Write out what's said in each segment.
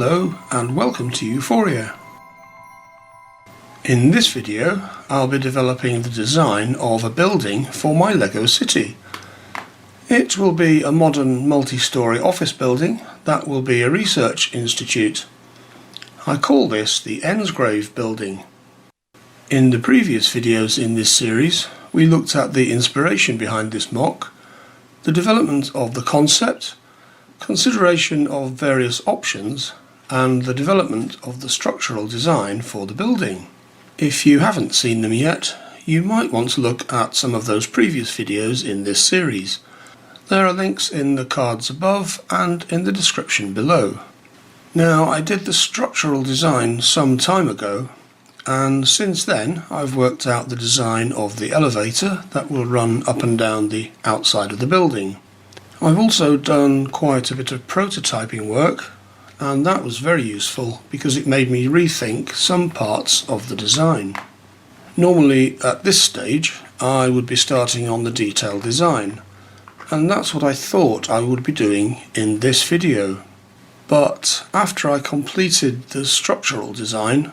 Hello and welcome to Euphoria. In this video I'll be developing the design of a building for my LEGO city. It will be a modern multi-storey office building that will be a research institute. I call this the Ensgrave building. In the previous videos in this series we looked at the inspiration behind this MOC, the development of the concept, consideration of various options, and the development of the structural design for the building. If you haven't seen them yet, you might want to look at some of those previous videos in this series. There are links in the cards above and in the description below. Now, I did the structural design some time ago, and since then I've worked out the design of the elevator that will run up and down the outside of the building. I've also done quite a bit of prototyping work, and that was very useful because it made me rethink some parts of the design. Normally at this stage I would be starting on the detailed design, and that's what I thought I would be doing in this video. But after I completed the structural design,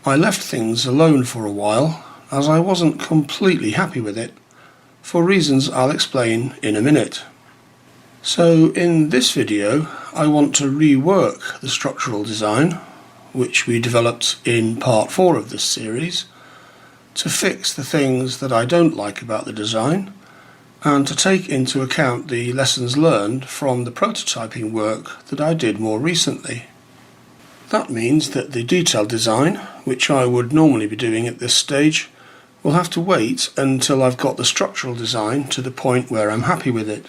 I left things alone for a while as I wasn't completely happy with it, for reasons I'll explain in a minute. So in this video I want to rework the structural design, which we developed in part 4 of this series, to fix the things that I don't like about the design, and to take into account the lessons learned from the prototyping work that I did more recently. That means that the detailed design, which I would normally be doing at this stage, will have to wait until I've got the structural design to the point where I'm happy with it.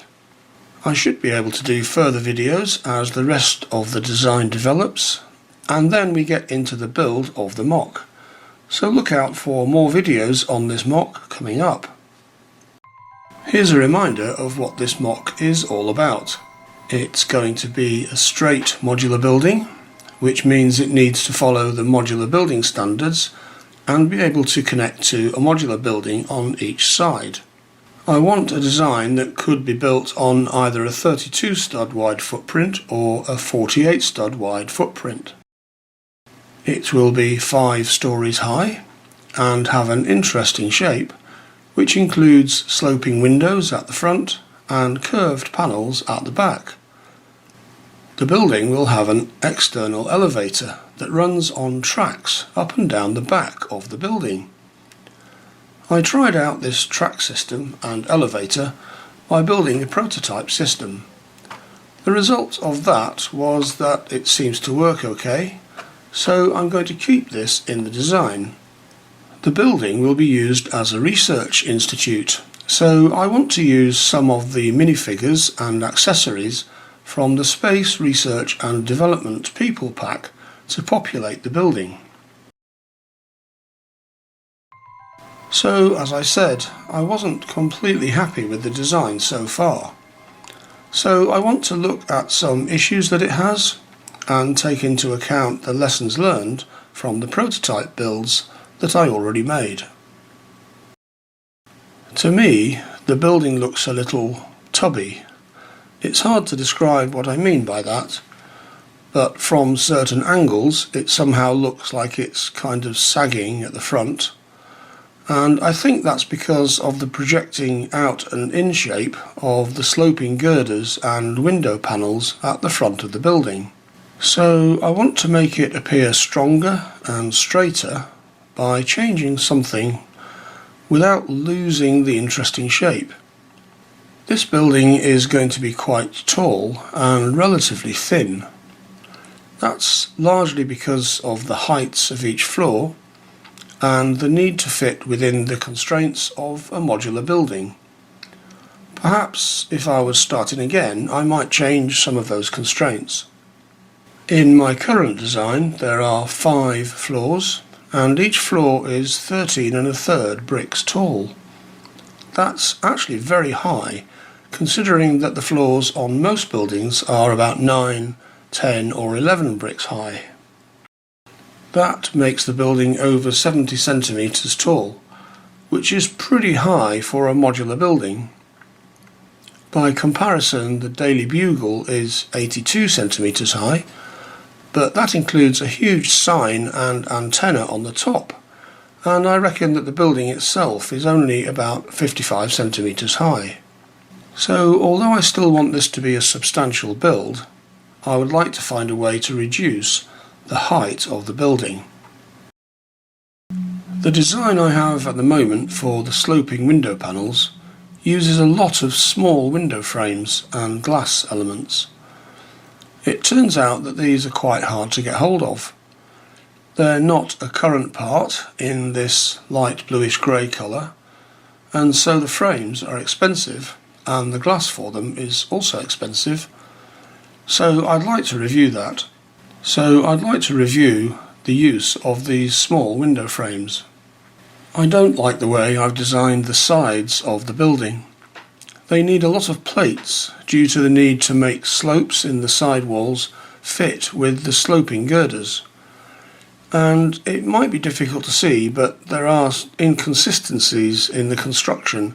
I should be able to do further videos as the rest of the design develops, and then we get into the build of the MOC. So look out for more videos on this MOC coming up. Here's a reminder of what this MOC is all about. It's going to be a straight modular building, which means it needs to follow the modular building standards and be able to connect to a modular building on each side. I want a design that could be built on either a 32 stud wide footprint or a 48 stud wide footprint. It will be 5 stories high and have an interesting shape, which includes sloping windows at the front and curved panels at the back. The building will have an external elevator that runs on tracks up and down the back of the building. I tried out this track system and elevator by building a prototype system. The result of that was that it seems to work okay, so I'm going to keep this in the design. The building will be used as a research institute, so I want to use some of the minifigures and accessories from the Space Research and Development People Pack to populate the building. So, as I said, I wasn't completely happy with the design so far. So I want to look at some issues that it has and take into account the lessons learned from the prototype builds that I already made. To me, the building looks a little tubby. It's hard to describe what I mean by that, but from certain angles it somehow looks like it's kind of sagging at the front. And I think that's because of the projecting out and in shape of the sloping girders and window panels at the front of the building. So I want to make it appear stronger and straighter by changing something without losing the interesting shape. This building is going to be quite tall and relatively thin. That's largely because of the heights of each floor and the need to fit within the constraints of a modular building. Perhaps if I was starting again I might change some of those constraints. In my current design there are 5 floors and each floor is 13 1/3 bricks tall. That's actually very high considering that the floors on most buildings are about 9, 10 or 11 bricks high. That makes the building over 70 centimetres tall, which is pretty high for a modular building. By comparison, the Daily Bugle is 82 centimetres high, but that includes a huge sign and antenna on the top, and I reckon that the building itself is only about 55 centimetres high. So although I still want this to be a substantial build, I would like to find a way to reduce the height of the building. The design I have at the moment for the sloping window panels uses a lot of small window frames and glass elements. It turns out that these are quite hard to get hold of. They're not a current part in this light bluish grey colour, and so the frames are expensive and the glass for them is also expensive, so I'd like to review that. So I'd like to review the use of these small window frames. I don't like the way I've designed the sides of the building. They need a lot of plates due to the need to make slopes in the side walls fit with the sloping girders. And it might be difficult to see, but there are inconsistencies in the construction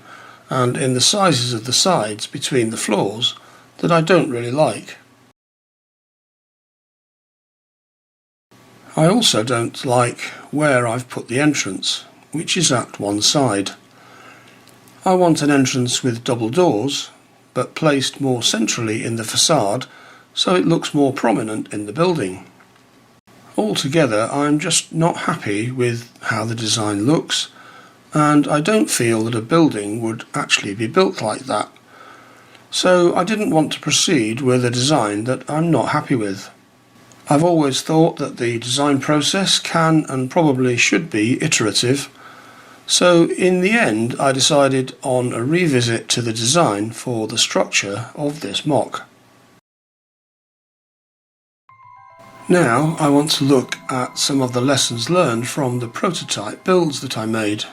and in the sizes of the sides between the floors that I don't really like. I also don't like where I've put the entrance, which is at one side. I want an entrance with double doors, but placed more centrally in the façade so it looks more prominent in the building. Altogether, I'm just not happy with how the design looks, and I don't feel that a building would actually be built like that. So I didn't want to proceed with a design that I'm not happy with. I've always thought that the design process can and probably should be iterative, so in the end I decided on a revisit to the design for the structure of this MOC. Now I want to look at some of the lessons learned from the prototype builds that I made.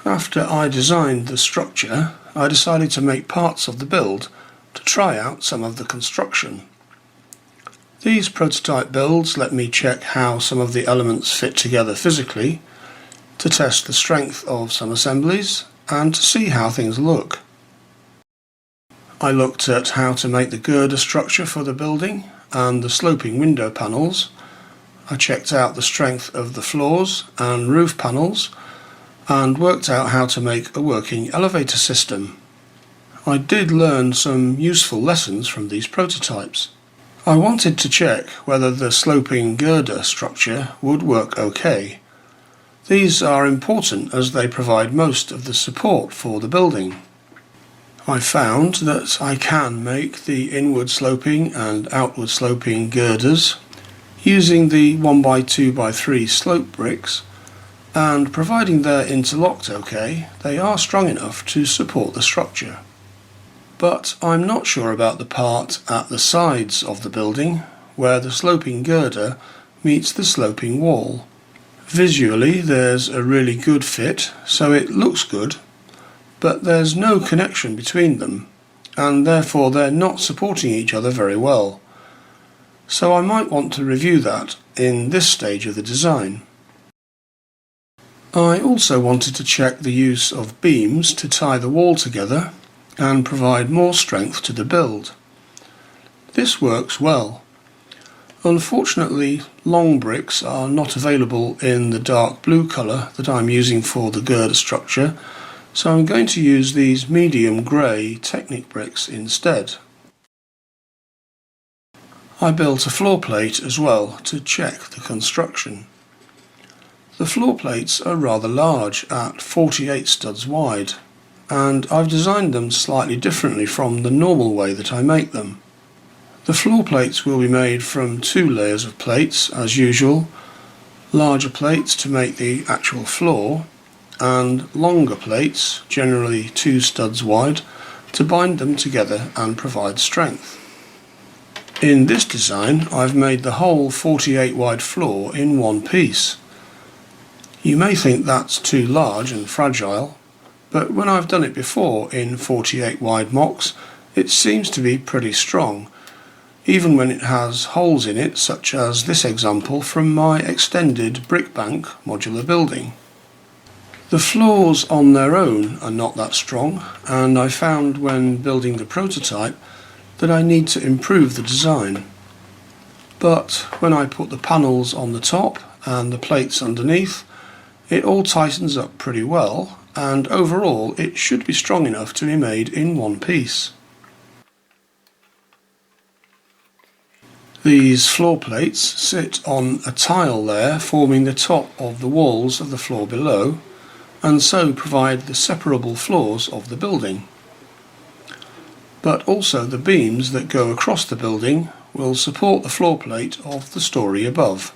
After I designed the structure, I decided to make parts of the build to try out some of the construction. These prototype builds let me check how some of the elements fit together physically, to test the strength of some assemblies, and to see how things look. I looked at how to make the girder structure for the building and the sloping window panels. I checked out the strength of the floors and roof panels and worked out how to make a working elevator system. I did learn some useful lessons from these prototypes. I wanted to check whether the sloping girder structure would work okay. These are important as they provide most of the support for the building. I found that I can make the inward sloping and outward sloping girders using the 1x2x3 slope bricks, and providing they're interlocked okay, they are strong enough to support the structure. But I'm not sure about the part at the sides of the building where the sloping girder meets the sloping wall. Visually there's a really good fit, so it looks good, but there's no connection between them, and therefore they're not supporting each other very well. So I might want to review that in this stage of the design. I also wanted to check the use of beams to tie the wall together and provide more strength to the build. This works well. Unfortunately, long bricks are not available in the dark blue colour that I'm using for the girder structure, so I'm going to use these medium grey Technic bricks instead. I built a floor plate as well to check the construction. The floor plates are rather large at 48 studs wide, and I've designed them slightly differently from the normal way that I make them. The floor plates will be made from 2 layers of plates as usual, larger plates to make the actual floor, and longer plates, generally 2 studs wide, to bind them together and provide strength. In this design I've made the whole 48 wide floor in one piece. You may think that's too large and fragile, but when I've done it before in 48 wide MOCs, it seems to be pretty strong, even when it has holes in it, such as this example from my extended brick bank modular building. The floors on their own are not that strong, and I found when building the prototype that I need to improve the design. but when I put the panels on the top and the plates underneath, it all tightens up pretty well, and overall it should be strong enough to be made in one piece. These floor plates sit on a tile layer forming the top of the walls of the floor below, and so provide the separable floors of the building. But also the beams that go across the building will support the floor plate of the story above.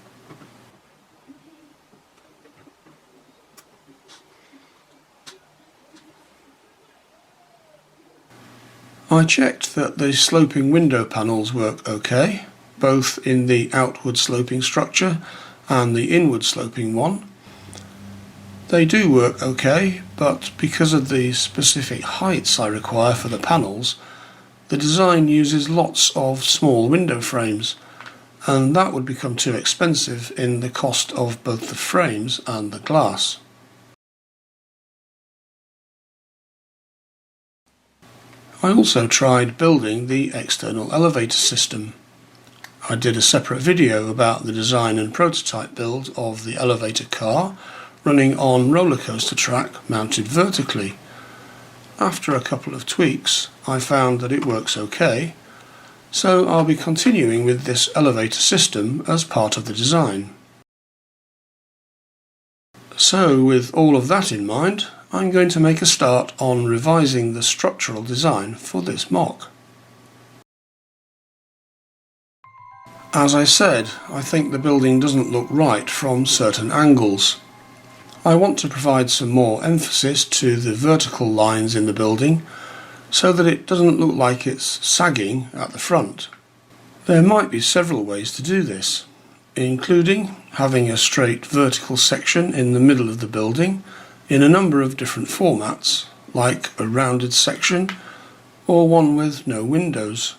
I checked that the sloping window panels work okay, both in the outward sloping structure and the inward sloping one. They do work okay, but because of the specific heights I require for the panels, the design uses lots of small window frames, and that would become too expensive in the cost of both the frames and the glass. I also tried building the external elevator system. I did a separate video about the design and prototype build of the elevator car running on roller coaster track mounted vertically. After a couple of tweaks, I found that it works okay, so I'll be continuing with this elevator system as part of the design. So with all of that in mind, I'm going to make a start on revising the structural design for this MOC. As I said, I think the building doesn't look right from certain angles. I want to provide some more emphasis to the vertical lines in the building so that it doesn't look like it's sagging at the front. There might be several ways to do this, including having a straight vertical section in the middle of the building in a number of different formats, like a rounded section or one with no windows.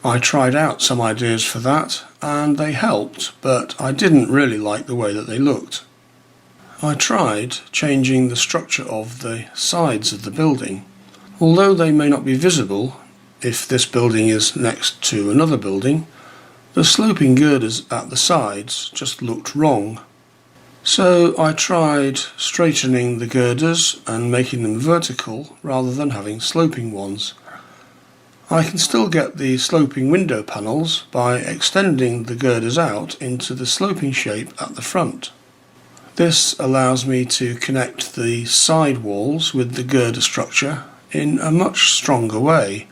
I tried out some ideas for that and they helped, but I didn't really like the way that they looked. I tried changing the structure of the sides of the building. Although they may not be visible if this building is next to another building, the sloping girders at the sides just looked wrong. So I tried straightening the girders and making them vertical rather than having sloping ones. I can still get the sloping window panels by extending the girders out into the sloping shape at the front. This allows me to connect the side walls with the girder structure in a much stronger way,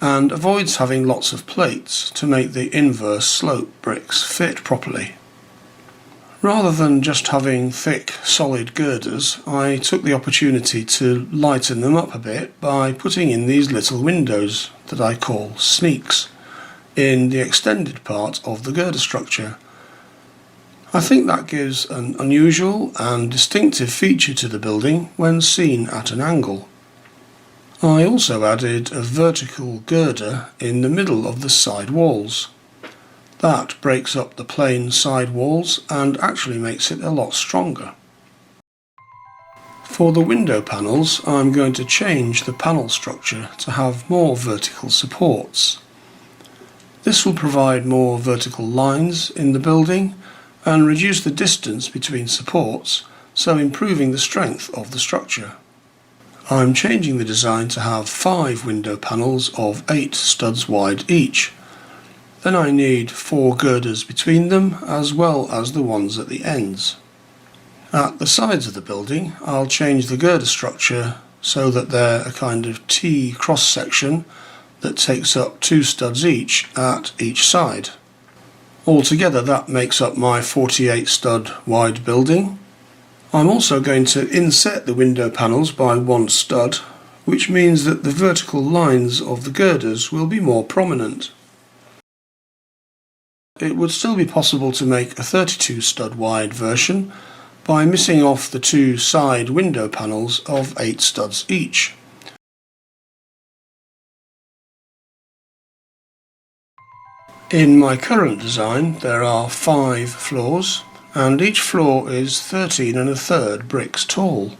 and avoids having lots of plates to make the inverse slope bricks fit properly. Rather than just having thick, solid girders, I took the opportunity to lighten them up a bit by putting in these little windows that I call sneaks in the extended part of the girder structure. I think that gives an unusual and distinctive feature to the building when seen at an angle. I also added a vertical girder in the middle of the side walls. That breaks up the plain side walls and actually makes it a lot stronger. For the window panels, I'm going to change the panel structure to have more vertical supports. This will provide more vertical lines in the building and reduce the distance between supports, so improving the strength of the structure. I'm changing the design to have 5 window panels of 8 studs wide each. Then I need 4 girders between them as well as the ones at the ends. At the sides of the building I'll change the girder structure so that they're a kind of T cross section that takes up 2 studs each at each side. Altogether that makes up my 48 stud wide building. I'm also going to inset the window panels by 1 stud, which means that the vertical lines of the girders will be more prominent. It would still be possible to make a 32 stud wide version by missing off the 2 side window panels of 8 studs each. In my current design there are 5 floors, and each floor is 13 1/3 bricks tall.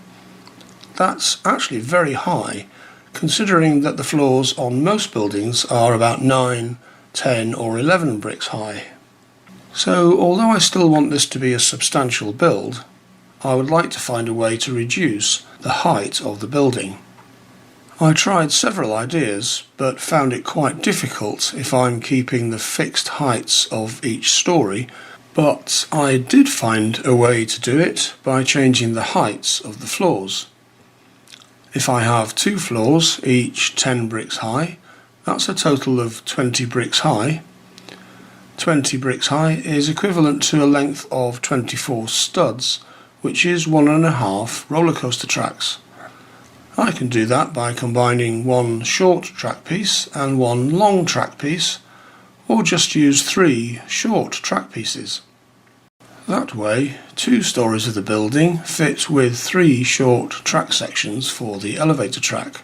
That's actually very high, considering that the floors on most buildings are about 9, 10 or 11 bricks high. So although I still want this to be a substantial build, I would like to find a way to reduce the height of the building. I tried several ideas, but found it quite difficult if I'm keeping the fixed heights of each story, but I did find a way to do it by changing the heights of the floors. If I have 2 floors, each 10 bricks high, that's a total of 20 bricks high. 20 bricks high is equivalent to a length of 24 studs, which is 1.5 roller coaster tracks. I can do that by combining 1 short track piece and 1 long track piece, or just use 3 short track pieces. That way, 2 stories of the building fit with 3 short track sections for the elevator track.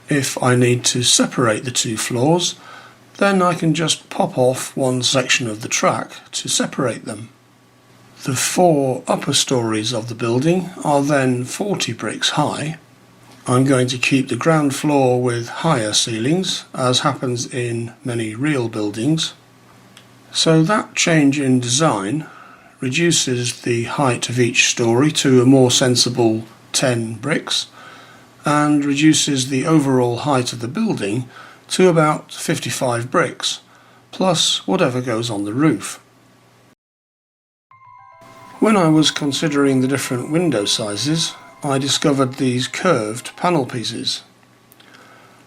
If I need to separate the 2 floors, then I can just pop off 1 section of the track to separate them. The 4 upper stories of the building are then 40 bricks high. I'm going to keep the ground floor with higher ceilings, as happens in many real buildings. So that change in design reduces the height of each story to a more sensible 10 bricks, and reduces the overall height of the building to about 55 bricks, plus whatever goes on the roof. When I was considering the different window sizes, I discovered these curved panel pieces.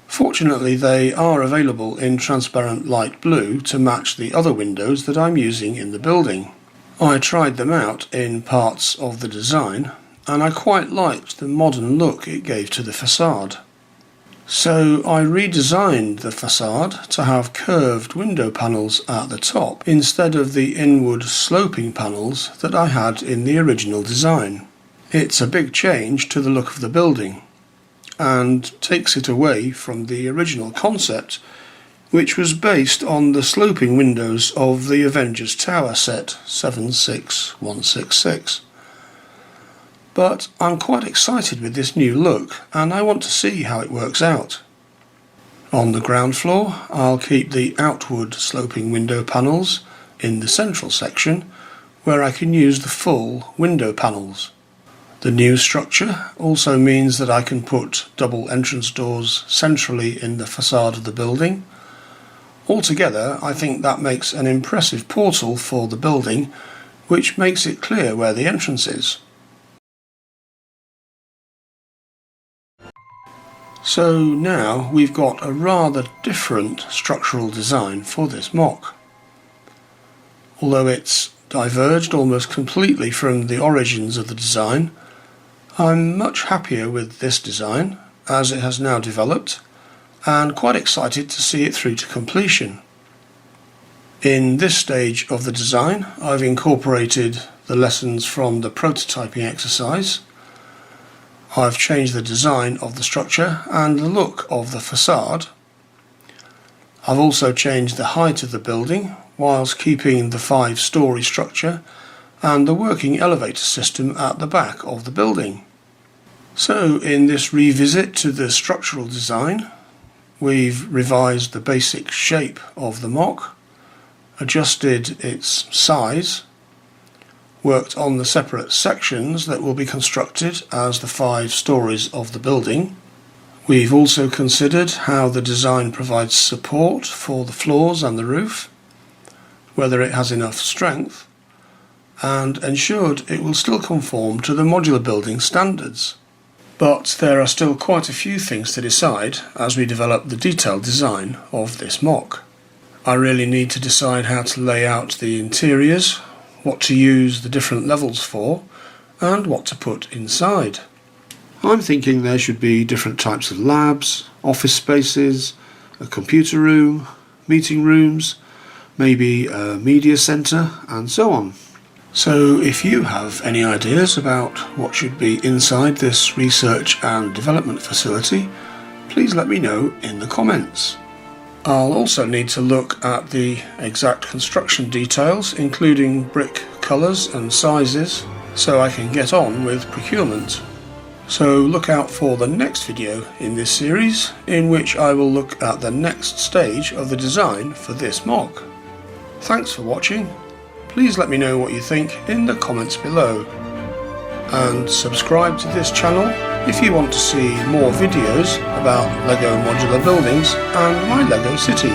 Fortunately, they are available in transparent light blue to match the other windows that I'm using in the building. I tried them out in parts of the design, and I quite liked the modern look it gave to the façade. So I redesigned the façade to have curved window panels at the top instead of the inward sloping panels that I had in the original design. It's a big change to the look of the building, and takes it away from the original concept, which was based on the sloping windows of the Avengers Tower set 76166. But I'm quite excited with this new look, and I want to see how it works out. On the ground floor, I'll keep the outward sloping window panels in the central section, where I can use the full window panels. The new structure also means that I can put double entrance doors centrally in the façade of the building. Altogether, I think that makes an impressive portal for the building, which makes it clear where the entrance is. So now we've got a rather different structural design for this MOC. Although it's diverged almost completely from the origins of the design, I'm much happier with this design as it has now developed, and quite excited to see it through to completion. In this stage of the design, I've incorporated the lessons from the prototyping exercise. I've changed the design of the structure and the look of the façade. I've also changed the height of the building whilst keeping the 5-story structure and the working elevator system at the back of the building. So in this revisit to the structural design, we've revised the basic shape of the MOC, adjusted its size, worked on the separate sections that will be constructed as the 5 stories of the building. We've also considered how the design provides support for the floors and the roof, whether it has enough strength, and ensured it will still conform to the modular building standards. But there are still quite a few things to decide as we develop the detailed design of this MOC. I really need to decide how to lay out the interiors, what to use the different levels for, and what to put inside. I'm thinking there should be different types of labs, office spaces, a computer room, meeting rooms, maybe a media centre, and so on. So if you have any ideas about what should be inside this research and development facility, please let me know in the comments. I'll also need to look at the exact construction details, including brick colours and sizes, so I can get on with procurement. So look out for the next video in this series, in which I will look at the next stage of the design for this MOC. Thanks for watching, Please let me know what you think in the comments below. And subscribe to this channel if you want to see more videos about LEGO modular buildings and my LEGO city.